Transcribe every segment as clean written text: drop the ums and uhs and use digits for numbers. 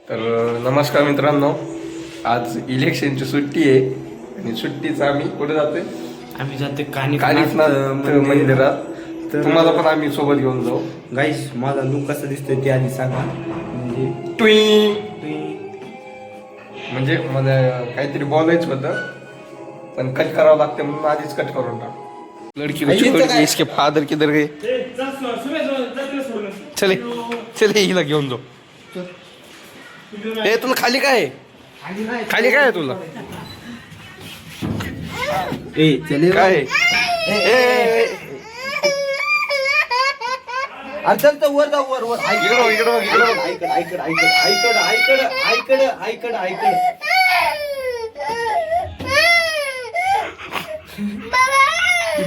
तर नमस्कार मित्रांनो, आज इलेक्शनची सुट्टी आहे आणि सुट्टीचा आम्ही कुठे जातोय? आम्ही जाते कानिफनाथ मंदिरात. तर तुम्हाला पण आम्ही सोबत घेऊन जाऊ. गाईस माझा लुक कसा दिसतोय ते आधी सांगा. म्हणजे ट्वी म्हणजे मला काहीतरी बोलायचं होतं पण कट करावं लागतं म्हणून आधीच कट करून टाक. लड़की को छोड़ के इसके फादर किधर गए? चले चले हिला घेऊन जाऊ. ए तुला खाली काय आहे? खाली काय आहे तुला? चले काय आहे? अरे चल तर वर जाऊ वर इकडं बघ, इकडं बघ, इकडं बघ. ऐकड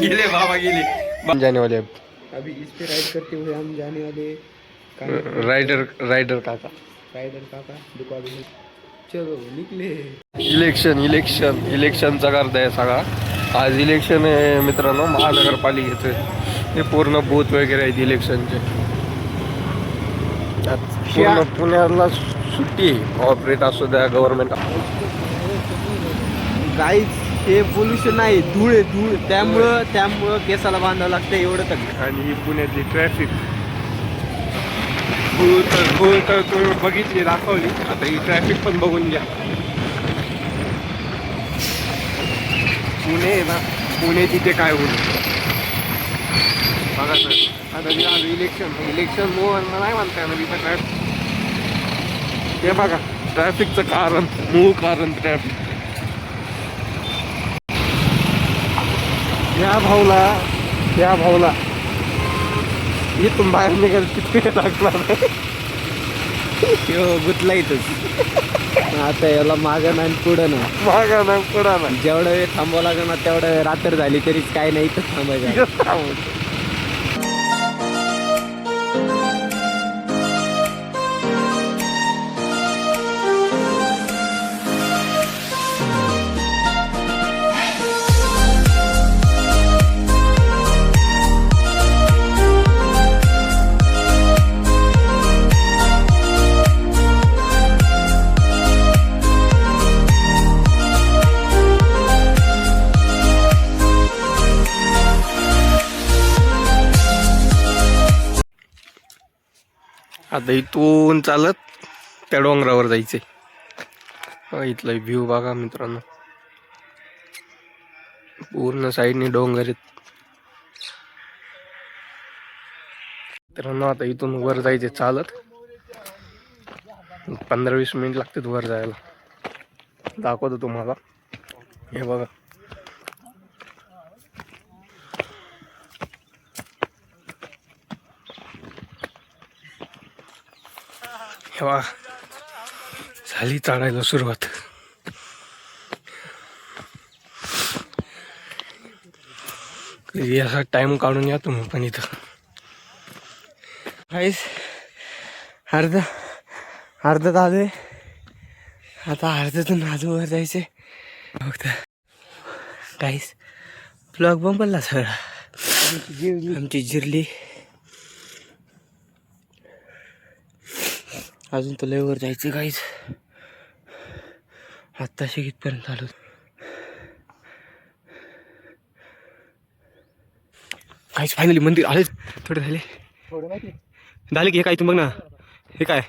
गेले बाबा गेले. जाने वाले अभी इस पे राइड करते हुए हम जाने वाले राइडर काका. राइडर काका दुकान में. चलो निकले. इलेक्शनचा करता आहे सगळा. आज इलेक्शन आहे मित्रांनो, महानगरपालिकेचे. हे पूर्ण बूथ वगैरे आहेत इलेक्शनचे. पूर्ण पुण्याला सुट्टी आहे, कॉर्पोरेट असू द्या गव्हर्नमेंट. गाईज हे पोल्युशन आहे, धूळ आहे धूळ, त्यामुळं केसाला बांधावं लागतं एवढं तर. आणि ही पुण्याची ट्रॅफिक धूळ तर तुम्ही बघितली, दाखवली. आता ही ट्रॅफिक पण बघून घ्या. पुणे आहे ना, पुणे तिथे काय होईल बघा ना. आता जे आलं इलेक्शन नाही म्हणताय ना तिथं ट्रॅफिक. हे बघा ट्रॅफिकचं कारण, मूळ कारण ट्रॅफिक. या भाऊला इथून बाहेर निघाल किती लागणार नाही. गुतला इथंच. आता याला मागं नाही पुढं नाही, मागा नाही पुढा नाही. जेवढा वेळ थांबावं लागेल ना तेवढा वेळ रात्र झाली तरीच काय नाही, इथं थांबायचं. आता इथून चालत त्या डोंगरावर जायचे. इथला व्ह्यू बघा मित्रांनो, पूर्ण साईडने डोंगर आहेत. मित्रांनो आता इथून वर जायचे चालत. 15-20 मिनिट लागतात वर जायला. दाखवतो तुम्हाला. हे बघा झाली चढायला सुरुवात. असा टाइम काढून या तुम्ही पण इथं. काहीच अर्धा आलोय. आता अर्ध्यातून अजून वर जायचे. फक्त काहीच ब्लॉग बंबलला सगळा. आमची जिरली. अजून तर लय वर जायचं काहीच. आत्ताशी इथपर्यंत आलो. काहीच फायनली मंदिर आले. थोडे झाले की हे काय तू बघ ना, हे काय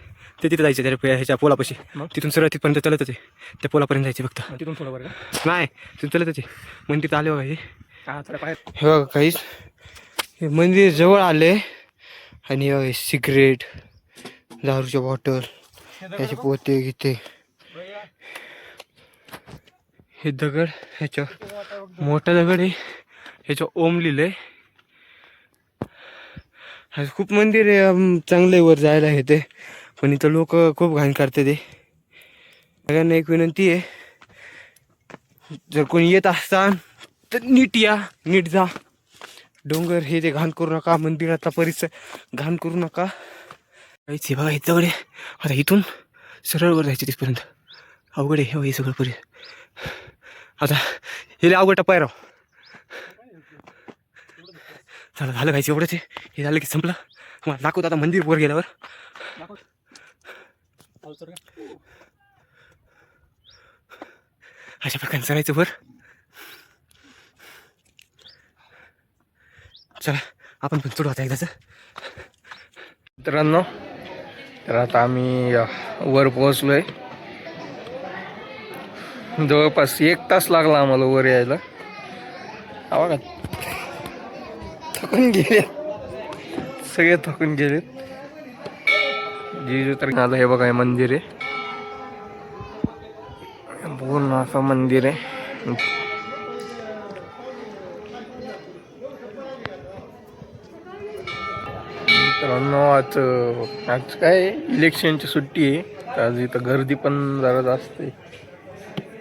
ते तिथे जायचं त्या ह्याच्या पोलापाशी. तिथून सरळ तिथपर्यंत चालत होते, त्या पोलापर्यंत जायचे फक्त. तिथून थोडं वर नाही तिथून चालत होते. मंदिर आले बघा. हे बघा काहीच हे मंदिर जवळ आले. आणि सिगरेट, दारूच्या बॉटल, याचे पोते घेते. हे दगड, ह्याच्यावर मोठा दगड आहे, ह्याच्यावर ओम लिहिलंय. खूप मंदिर आहे चांगले वर जायला हे ते, पण इथं लोक खूप घाण करते. ते सगळ्यांना एक विनंती आहे, जर कोणी येत असताल तर नीट या, नीट जा. डोंगर हे ते घाण करू नका, मंदिराचा परिसर घाण करू नका. काहीच बघा इथं दगड आहे. आता इथून सरळ वर जायचे तिथपर्यंत अवघड आहे. हे सगळं परिसर. आता हे अवघड टप्पा आहे राव. चला झालं काहीच एवढंच आहे. हे झालं की संपलं. मला दाखवतो आता मंदिर वर गेल्यावर. अशा प्रकारे चढायचं वर. चला आपण पण चढू आता एकदाच. मित्रांनो, तर आता आम्ही वर पोहोचलोय. जवळपास 1 तास लागला आम्हाला वर यायला. बघा थकून गेले, सगळे थकून गेलेत. जिजू तर आलं. हे बघा हे मंदिर आहे, पूर्ण असं मंदिर आहे. मित्रांनो आज काय इलेक्शनची सुट्टी आहे, तर आज इथं गर्दी पण जरा जास्त आहे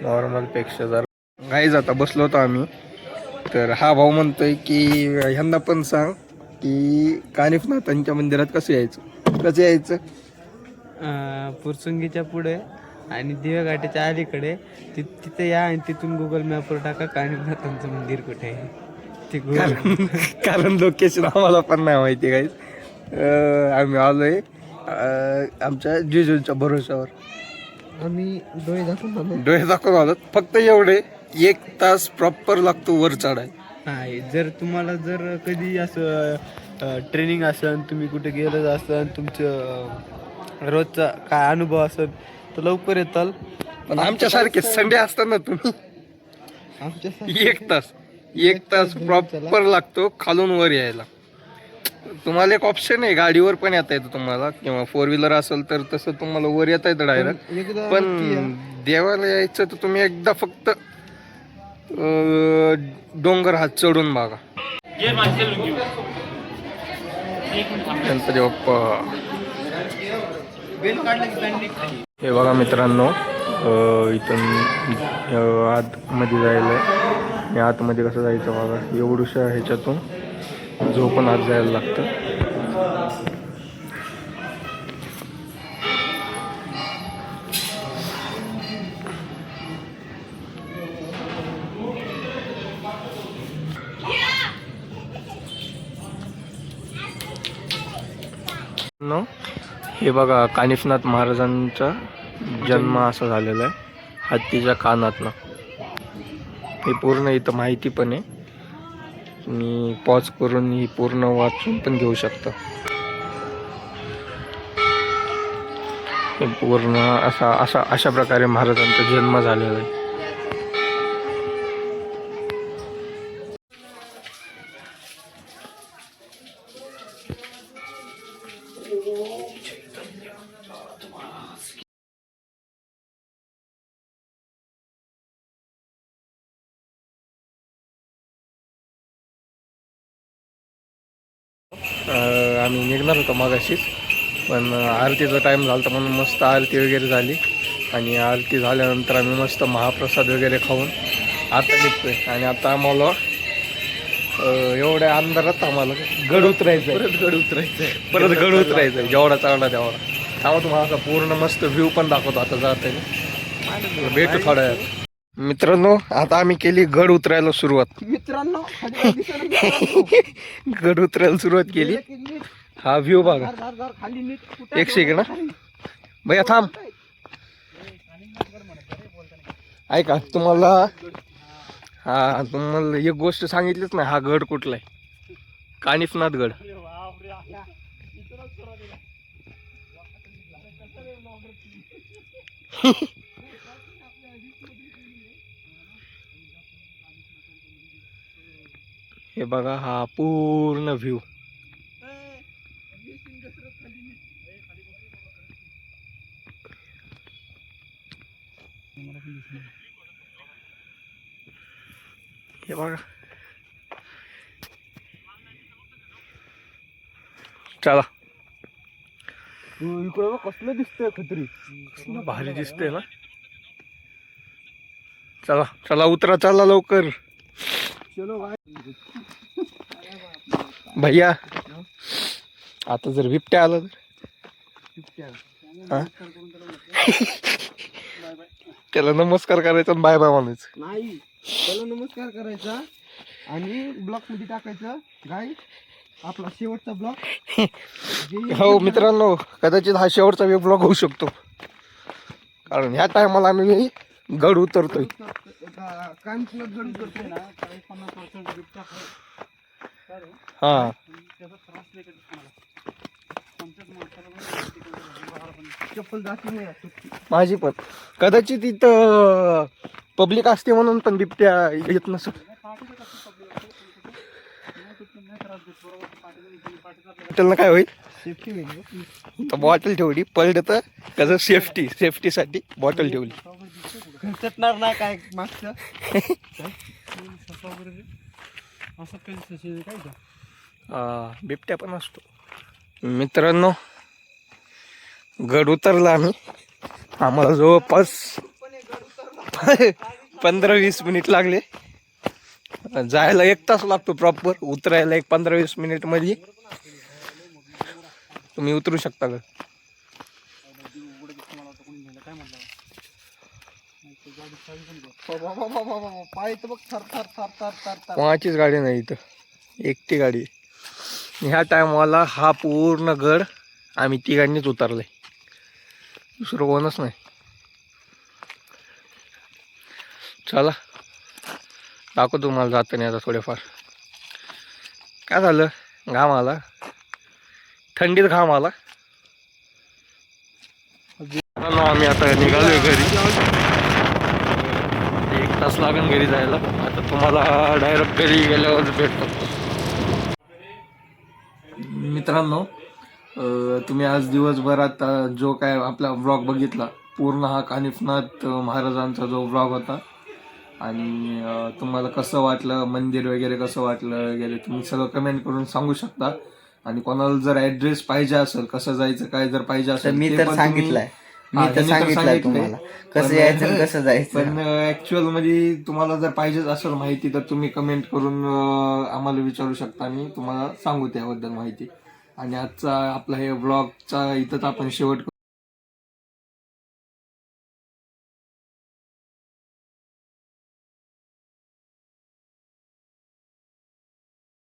नॉर्मलपेक्षा जरा. गाईज आता बसलो होतो आम्ही, तर हा भाऊ म्हणतोय की ह्यांना पण सांग की कानिफनाथांच्या मंदिरात कसं यायचं. पुरसुंगीच्या पुढे आणि दिवे घाटाच्या अलीकडे तिथे या आणि तिथून गुगल मॅपवर टाका कानिफनाथांचं मंदिर कुठे आहे ते. कारण लोकेशन आम्हाला पण नाही माहिती गाईज. आम्ही आलोय आमच्या जिजूंच्या भरोशावर. आम्ही डोळे दाखवून आलो. फक्त एवढे 1 तास प्रॉपर लागतो वर चढाय. नाही, जर तुम्हाला जर कधी असं ट्रेनिंग असेल, तुम्ही कुठे गेलं असेल, तुमचं रोजचा काय अनुभव असेल तर लवकर येताल. पण आमच्यासारखे संडे असताना तुम्ही आमच्या 1 तास प्रॉपर लागतो खालून वर यायला. तुम्हाला एक ऑप्शन आहे, गाडीवर पण येता येतं तुम्हाला, किंवा 4 व्हीलर असेल तर तसं तुम्हाला वर येता येतं डायरेक्ट. पण देवाला यायचं तर तुम्ही एकदा फक्त डोंगर हात चढून बघा. गणपती बाप्पा. हे बघा मित्रांनो, इथून आतमध्ये जायला आहे. आणि आतमध्ये कसं जायचं बघा, एवढूशा ह्याच्यातून झोपून आत जायला लागतं. हे बघा कानिफनाथ महाराजांचा जन्म असा झालेला आहे हत्तीच्या कानातनं. हे पूर्ण इथं माहिती पण आहे, तुम्ही पॉज करून ही पूर्ण वाचून पण घेऊ शकता. हे पूर्ण अशा प्रकारे महाराजांचा जन्म झालेला आहे. आम्ही निघणार होतो मागाशीच, पण आरतीचा टाईम झाला होता म्हणून मस्त आरती वगैरे झाली. आणि आरती झाल्यानंतर आम्ही मस्त महाप्रसाद वगैरे खाऊन आता निघतोय. आणि आता आम्हाला एवढ्या अंधारात आम्हाला गड उतरायचं आहे, परत गड उतरायचं आहे जेवढा चढला तेवढा. त्यामुळे तुम्हाला असा पूर्ण मस्त व्ह्यू पण दाखवतो आता जाते. भेटू थोड्या वेळात. मित्रांनो, आता आम्ही केली गड उतरायला सुरुवात. मित्रांनो गड उतरायला सुरुवात केली. हा व्ह्यू बघा. एक सेकंड भैया थांब. ऐका, तुम्हाला एक गोष्ट सांगितलीच नाही, हा गड कुठला आहे. कानिफनाथ गड. हे बघा हा पूर्ण व्ह्यू. हे बघा. चला, इकडं कसलं दिसतंय खत्री, कसलं भारी दिसतंय ना. चला चला उतरा, चला लवकर. भैया आता जर बिबट्या आला तर त्याला नमस्कार करायचा आणि बाय बाय म्हणायचं. नाही, त्याला नमस्कार करायचा आणि ब्लॉक मध्ये टाकायचं गाय आपला शेवटचा ब्लॉक. हो मित्रांनो, कदाचित हा शेवटचा ब्लॉग होऊ शकतो. कारण ह्या टायमाला आम्ही गड उतरतोय. हा माझी पण कदाचित इथं पब्लिक असते म्हणून पण बिबट्या येत नसत. त्यांना काय होईल सेफ्टी होईल. बॉटल ठेवली पडलं तर कसं सेफ्टीसाठी बॉटल ठेवली. घसटणार नाही काय मागचं. बिबट्या पण असतो. मित्रांनो गड उतरला आम्ही. आम्हाला जवळपास 15-20 मिनिट लागले. जायला 1 तास लागतो प्रॉपर, उतरायला 15-20 मिनिट मध्ये तुम्ही उतरू शकता. गड पाय तर बघ थर थर थर थर थर थर. कोणाचीच गाडी नाही इथं, एकटी गाडी. ह्या टायमाला हा पूर्ण गड आम्ही तिघांनीच उतरलाय, दुसरं कोणच नाही. चला दाखवतो तुम्हाला जाताना आता थोडेफार. काय झालं, घाम आला, थंडीत घाम आला. आम्ही आता निघालोय घरी. 1 तास लागेल घरी जायला. आता तुम्हाला डायरेक्ट घरी गेल्यावर भेटतो. मित्रांनो तुम्ही आज दिवसभरात जो काय आपला व्लॉग बघितला, पूर्ण हा कानिफनाथ महाराजांचा जो व्लॉग होता. आणि तुम्हाला कसं वाटलं, मंदिर वगैरे कसं वाटलं वगैरे, तुम्ही सगळं कमेंट करून सांगू शकता. आणि कोणाला जर ऍड्रेस पाहिजे असेल, कसं जायचं काय जर पाहिजे असेल, मी तर सांगितलंय. तुम्हाला कसं यायचं कसं जायचं. पण ऍक्च्युअल मध्ये तुम्हाला जर पाहिजेच असेल माहिती तर तुम्ही कमेंट करून आम्हाला विचारू शकता. आम्ही तुम्हाला सांगू त्याबद्दल माहिती. आणि आजचा आपला हे व्लॉगचा इथंच आपण शेवट